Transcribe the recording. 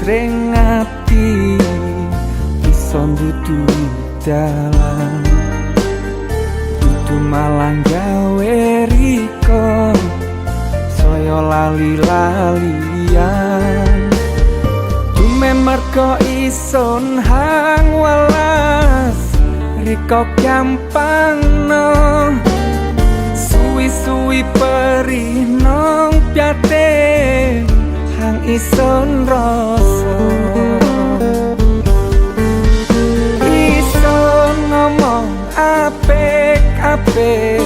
sreng ati iso nduduhi dalan dudu malang gawe riko saya lali-lalian dume merko ison hang welas riko gampang no suwi-suwi perih nong piate hang ison rasa ison ngomong apik-apik